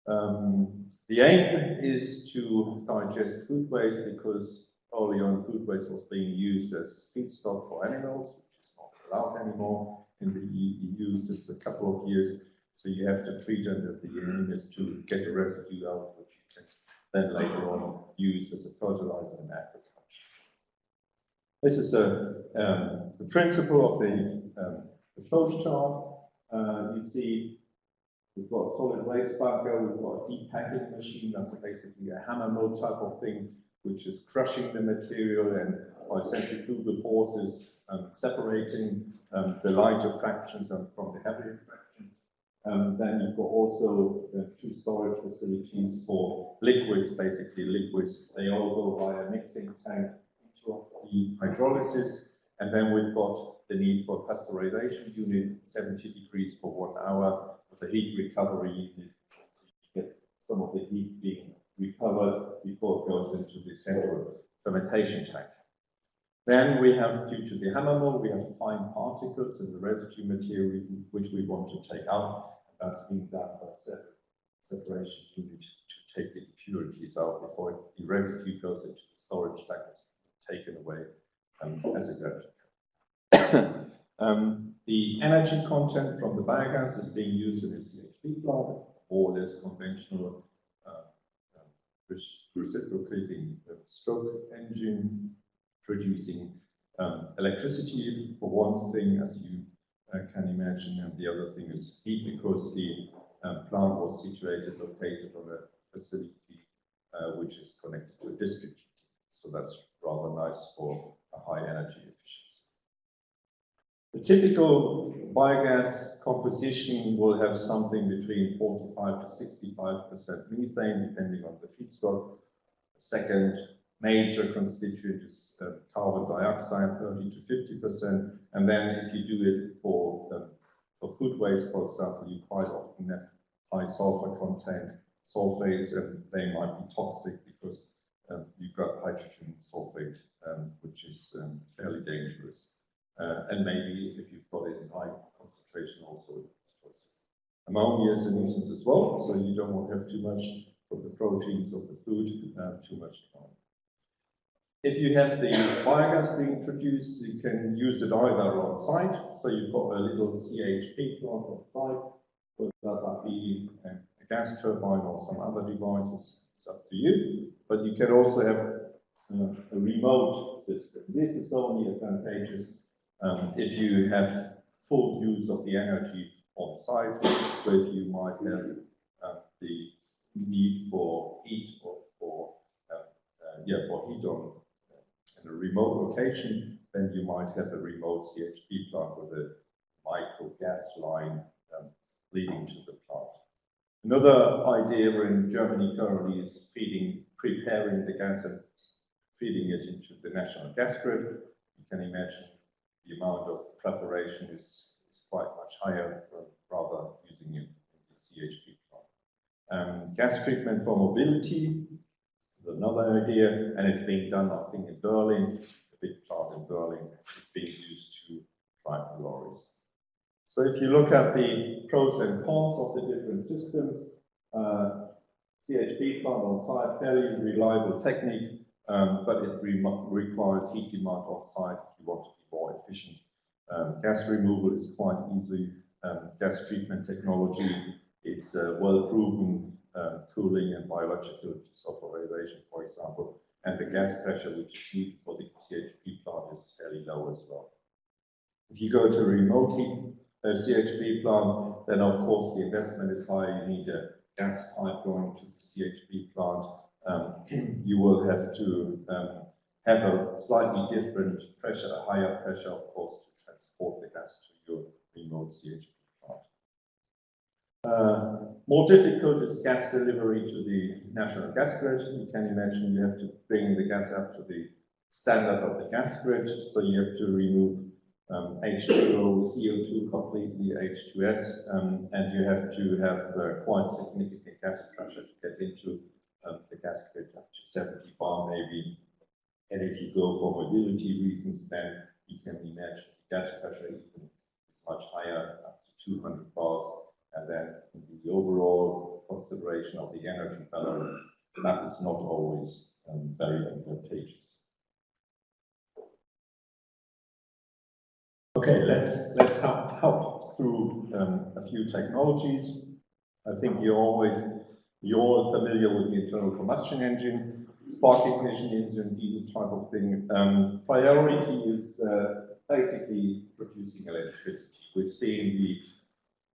The aim is to digest food waste, because early on food waste was being used as feedstock for animals, which is not allowed anymore in the EU since a couple of years. So you have to treat it, and the aim is to get the residue out, which you can then later on use as a fertilizer in agriculture. This is the principle of the flow chart. You see, we've got a solid waste bunker, we've got a deep packing machine, that's basically a hammer mill type of thing, which is crushing the material and by centrifugal forces separating the lighter fractions from the heavier fractions. Then you've got also two storage facilities for liquids, basically liquids. They all go via a mixing tank into the hydrolysis. And then we've got the need for pasteurization unit, 70 degrees for 1 hour, with a heat recovery unit, so you get some of the heat being recovered before it goes into the central fermentation tank. Then we have, due to the hammer mill, we have fine particles in the residue material which we want to take out. And that's being done by a separation unit to take the impurities out before the residue goes into the storage tank. It's taken away as it goes. The energy content from the biogas is being used in a CHP plant, more or less conventional reciprocating stroke engine, producing electricity for one thing, as you can imagine, and the other thing is heat, because the plant was located on a facility which is connected to a district heating. So that's rather nice for a high energy efficiency. The typical biogas composition will have something between 45 to 65% methane, depending on the feedstock. The second major constituent is carbon dioxide, 30 to 50%. And then if you do it for food waste, for example, you quite often have high sulfur content sulfates, and they might be toxic because you've got hydrogen sulfate, which is fairly dangerous. And maybe if you've got it in high concentration, also explosive. Ammonia is a nuisance as well, so you don't want to have too much of the proteins of the food, too much ammonia. If you have the biogas being produced, you can use it either on site, so you've got a little CHP plant on site, whether that be a gas turbine or some other devices, it's up to you. But you can also have a remote system. This is only advantageous if you have full use of the energy on site. So if you might have the need for heat or for heat on in a remote location, then you might have a remote CHP plant with a micro gas line leading to the plant. Another idea in Germany currently is preparing the gas and feeding it into the national gas grid. You can imagine the amount of preparation is quite much higher, rather using it in the CHP plant. Gas treatment for mobility is another idea, and it's being done, I think, in Berlin. A big plant in Berlin is being used to drive the lorries. So if you look at the pros and cons of the different systems, CHP plant on site, fairly reliable technique, but it requires heat demand on site if you want to be more efficient. Gas removal is quite easy. Gas treatment technology is well proven, cooling and biological desulfurization, for example, and the gas pressure which is needed for the CHP plant is fairly low as well. If you go to a remote heat CHP plant, then of course the investment is high. You need a gas pipe going to the CHP plant. You will have to have a slightly different pressure, a higher pressure, of course, to transport the gas to your remote CHP plant. More difficult is gas delivery to the national gas grid. You can imagine you have to bring the gas up to the standard of the gas grid, so you have to remove H2O, CO2 completely, H2S, and you have to have quite significant gas pressure to get into the gas grid, up to 70 bar maybe. And if you go for mobility reasons, then you can imagine the gas pressure even is much higher, up to 200 bars. And then the overall consideration of the energy balance, that is not always very advantageous. Okay, let's help through a few technologies. I think you're all familiar with the internal combustion engine, spark ignition engine, diesel type of thing. Priority is basically producing electricity. We've seen the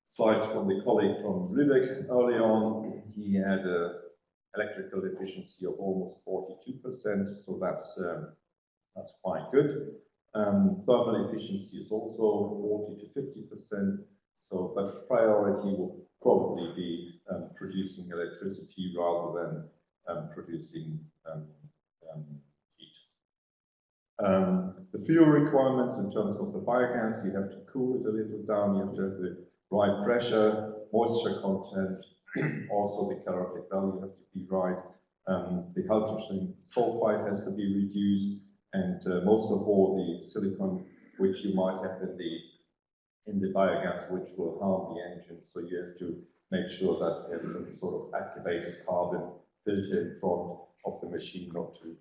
slides from the colleague from Lübeck early on. He had an electrical efficiency of almost 42%, so that's quite good. Thermal efficiency is also 40 to 50%. So, but priority will probably be producing electricity rather than producing heat. The fuel requirements in terms of the biogas, you have to cool it a little down, you have to have the right pressure, moisture content, also the calorific value has to be right. The hydrogen sulfide has to be reduced, and most of all the silicon which you might have in the biogas, which will harm the engine. So you have to make sure that there's some sort of activated carbon filter in front of the machine, not to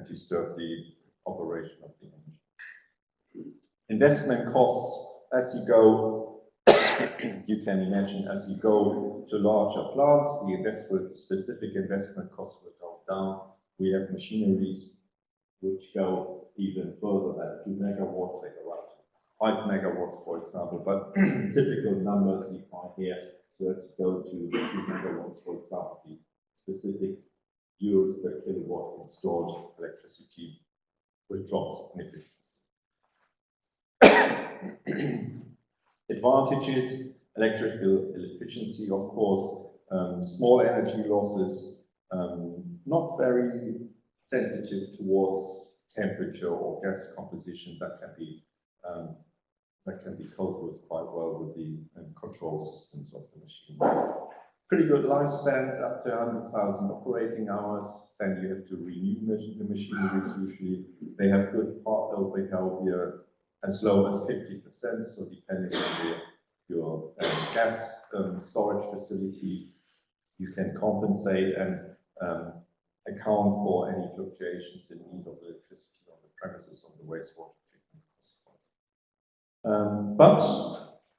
disturb the operation of the engine. Investment costs, as you go, you can imagine, as you go to larger plants, the specific investment costs will go down. We have machineries which go even further than 2 megawatts, they go up to 5 megawatts, for example, but typical numbers you find here. So as you go to 2 megawatts, for example, the specific euros per kilowatt installed electricity will drop significantly. Advantages, electrical efficiency, of course, small energy losses, not very sensitive towards temperature or gas composition. That can be coped with quite well with the control systems of the machine. Pretty good lifespans, up to 100,000 operating hours. Then you have to renew the machineries usually. They have good part load behavior as low as 50%. So depending on your gas storage facility, you can compensate and account for any fluctuations in need of electricity on the premises of the wastewater treatment process. But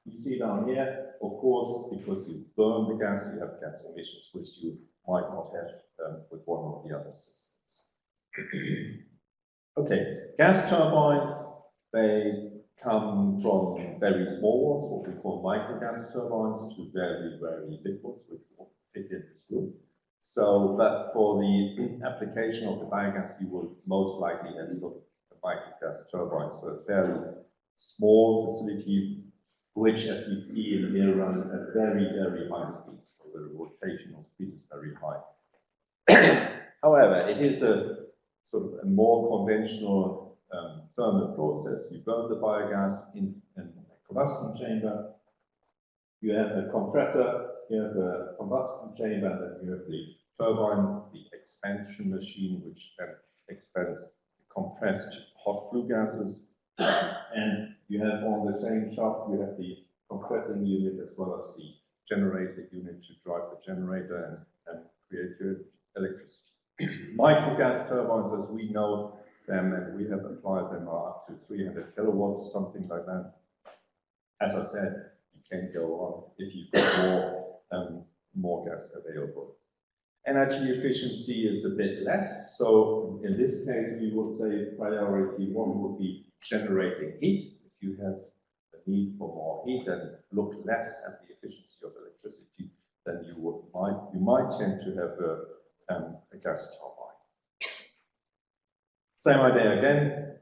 you see down here, of course, because you burn the gas, you have gas emissions, which you might not have with one of the other systems. Okay, gas turbines, they come from very small ones, what we call micro gas turbines, to very, very big ones, which will fit in this room. So, but for the application of the biogas, you will most likely have sort of a micro gas turbine, so a fairly small facility, which, as you see in here, runs at very, very high speeds. So the rotational speed is very high. However, it is a sort of a more conventional thermal process. You burn the biogas in a combustion chamber. You have a compressor, you have a combustion chamber, and then you have the turbine, the expansion machine, which then expands the compressed hot flue gases. And you have on the same shaft, you have the compressing unit as well as the generator unit to drive the generator and create your electricity. Micro gas turbines, as we know them and we have applied them, are up to 300 kilowatts, something like that. As I said, you can go on if you've got more gas available. Energy efficiency is a bit less, so in this case we would say priority one would be generating heat. If you have a need for more heat and look less at the efficiency of electricity, then you might tend to have a gas turbine. Same idea again.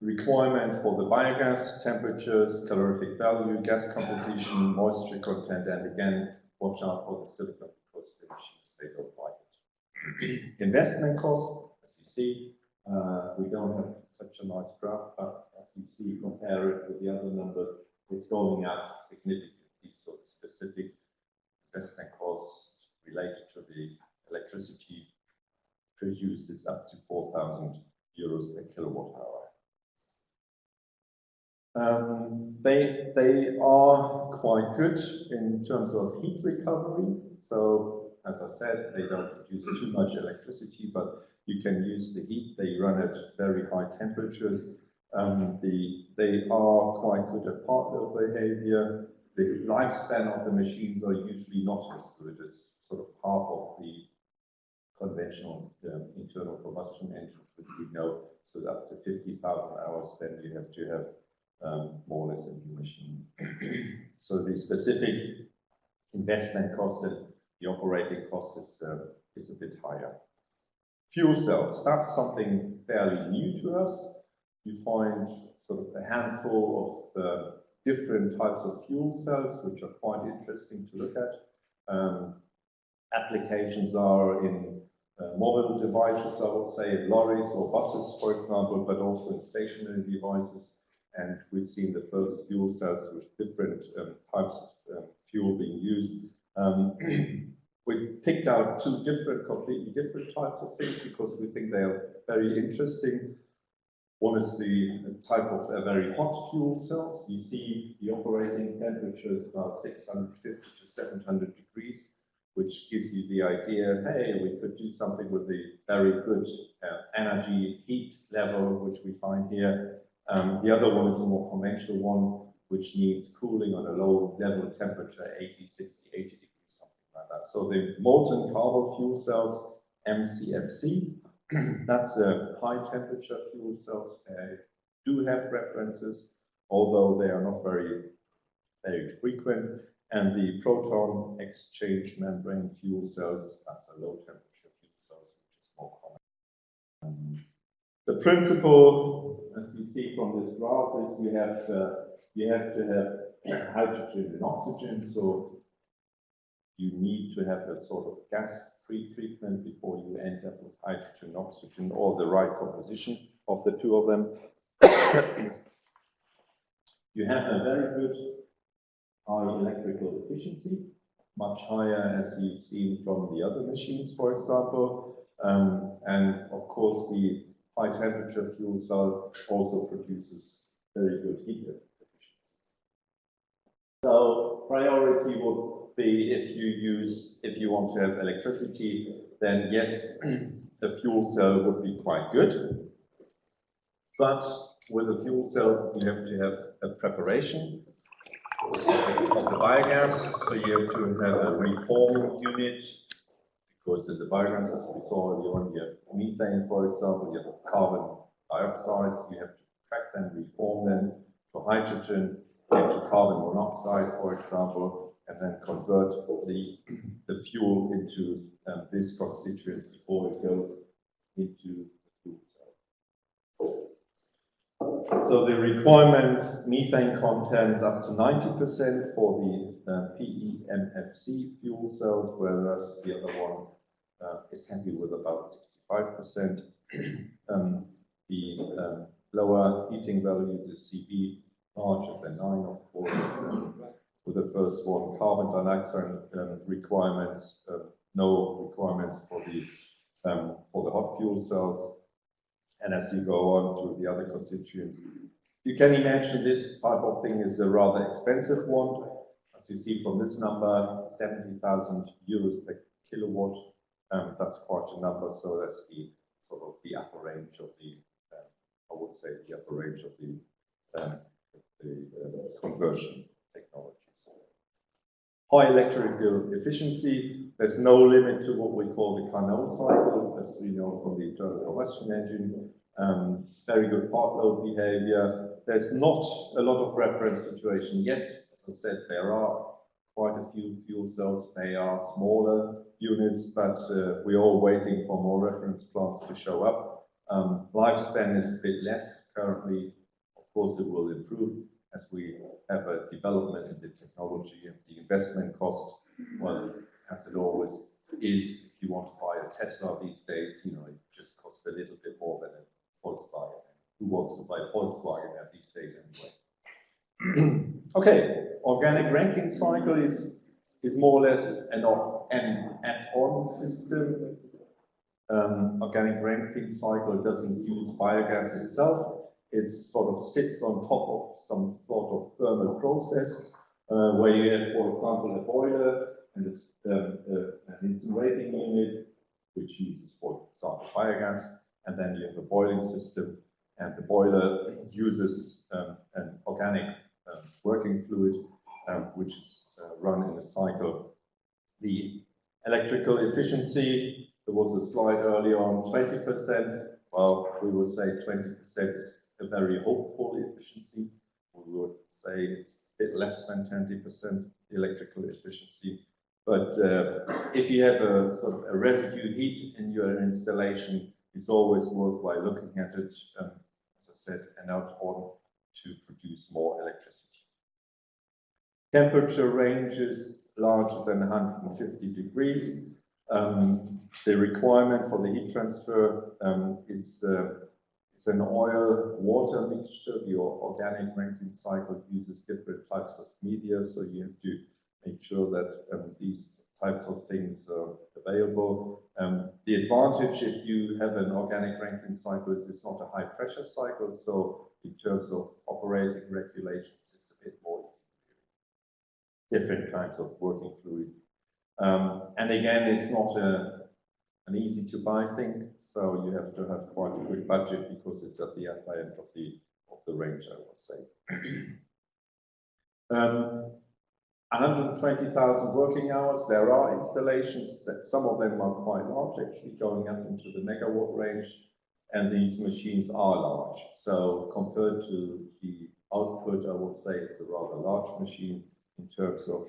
Requirements for the biogas: temperatures, calorific value, gas composition, moisture content, and again, watch out for the silicon because the machines, they don't like it. Investment cost, as you see, we don't have such a nice graph, but as you see, compare it with the other numbers, it's going up significantly. So the specific investment cost related to the electricity produced is up to 4,000 euros per kilowatt hour. They are quite good in terms of heat recovery. So as I said, they don't produce too much electricity, but you can use the heat. They run at very high temperatures. They are quite good at part load behavior. The lifespan of the machines are usually not as good as sort of half of the conventional internal combustion engines, which we know. So up to 50,000 hours, then you have to have more or less a new machine. So the specific investment cost and the operating cost is a bit higher. Fuel cells, that's something fairly new to us. You find sort of a handful of different types of fuel cells, which are quite interesting to look at. Applications are in mobile devices, I would say, in lorries or buses, for example, but also in stationary devices. And we've seen the first fuel cells with different types of fuel being used. We've picked out two completely different types of things because we think they are very interesting. One is the type of very hot fuel cells. You see the operating temperature is about 650 to 700 degrees, which gives you the idea, hey, we could do something with the very good energy heat level, which we find here. The other one is a more conventional one, which needs cooling on a low level temperature, 80, 60, 80 degrees, something like that. So the molten carbon fuel cells, MCFC, that's a high temperature fuel cells. They do have references, although they are not very frequent. And the proton exchange membrane fuel cells, that's a low temperature fuel cells, which is more common. The principle, as you see from this graph, is you have to have hydrogen and oxygen. So you need to have a sort of gas pre-treatment before you end up with hydrogen and oxygen, or the right composition of the two of them. You have a very good high electrical efficiency, much higher as you've seen from the other machines, for example. And of course, the high temperature fuel cell also produces very good heat efficiency. So priority would be if you want to have electricity, then yes, the fuel cell would be quite good. But with the fuel cells, you have to have a preparation of the biogas. So you have to have a reform unit, because in the biogas, as we saw earlier on, you have methane, for example, you have carbon dioxide, you have to crack them, reform them to hydrogen, into carbon monoxide, for example, and then convert the fuel into these constituents before it goes into the fuel cell. So the requirements, methane content up to 90% for the PEMFC fuel cells, whereas the other one is happy with about 65%. The lower heating values is CB, larger than 9, of course. With the first one, carbon dioxide requirements, no requirements for the hot fuel cells. And as you go on through the other constituents, you can imagine this type of thing is a rather expensive one. As you see from this number, 70,000 euros per kilowatt. That's quite a number. So that's the sort of the upper range of the, I would say, the upper range of the conversion technologies. High electrical efficiency. There's no limit to what we call the Carnot cycle, as we know from the internal combustion engine. Very good part load behavior. There's not a lot of reference situation yet. As I said, there are quite a few fuel cells. They are smaller units, but we're all waiting for more reference plants to show up. Lifespan is a bit less currently. Of course, it will improve as we have a development in the technology, and the investment cost, well, as it always is, if you want to buy a Tesla these days, you know, it just costs a little bit more than a Volkswagen. Who wants to buy a Volkswagen these days anyway? Okay, organic ranking cycle is more or less an add-on system. Organic ranking cycle doesn't use biogas itself. It sort of sits on top of some sort of thermal process where you have, for example, a boiler and an incinerating unit, which uses, for example, biogas, and then you have a boiling system, and the boiler uses an organic working fluid, which is run in a cycle. The electrical efficiency, there was a slide earlier on, 20%. Well, we will say 20% is a very hopeful efficiency. We would say it's a bit less than 20% electrical efficiency. But if you have a sort of a residue heat in your installation, it's always worthwhile looking at it, as I said, and out on to produce more electricity. Temperature ranges larger than 150 degrees. The requirement for the heat transfer, it's an oil-water mixture. The organic Rankine cycle uses different types of media, so you have to make sure that these types of things are available. The advantage if you have an organic Rankine cycle is it's not a high-pressure cycle, so in terms of operating regulations, it's a bit more easy. Different kinds of working fluid. And again, it's not an easy-to-buy thing, so you have to have quite a good budget because it's at the upper end of the range, I would say. 120,000 working hours. There are installations that some of them are quite large, actually going up into the megawatt range, and these machines are large. So compared to the output, I would say it's a rather large machine in terms of,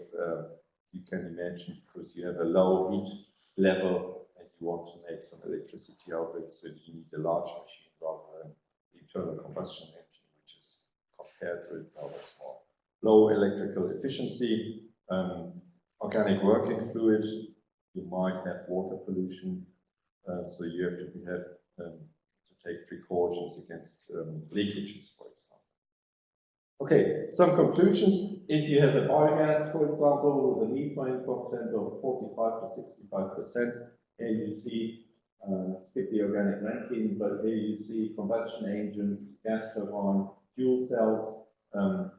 you can imagine, because you have a low heat level and you want to make some electricity out of it, so you need a large machine rather than the internal combustion engine, which is compared to it rather small. Low electrical efficiency, organic working fluid, you might have water pollution, so you have to take precautions against leakages, for example. Okay, some conclusions. If you have a biogas, for example, with a methane content of 45 to 65%, here you see, skip the organic Rankine, but here you see combustion engines, gas turbine, fuel cells.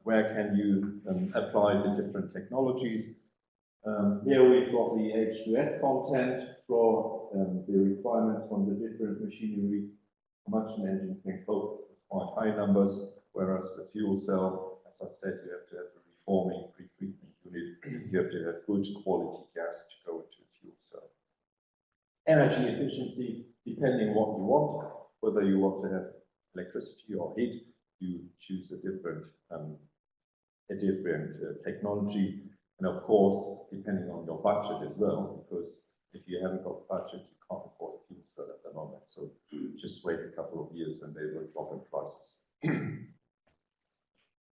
Where can you apply the different technologies? Here we've got the H2S content for the requirements from the different machineries. Combustion engine can cope with quite high numbers, whereas the fuel cell, as I said, you have to have a reforming pre-treatment unit. You have to have good quality gas to go into a fuel cell. Energy efficiency, depending what you want, whether you want to have electricity or heat, you choose a different technology, and of course, depending on your budget as well, because if you haven't got the budget, you can't afford a fuel cell at the moment. So just wait a couple of years and they will drop in prices.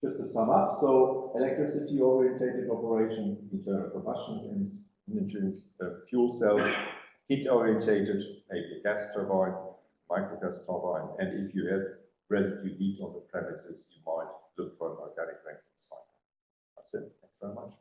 Just to sum up, so electricity-orientated operation, internal combustion engines, fuel cells, heat-orientated, maybe a gas turbine, microgas turbine, and if you have residue heat on the premises, you might look for an organic Rankine cycle. That's it. Thanks very much.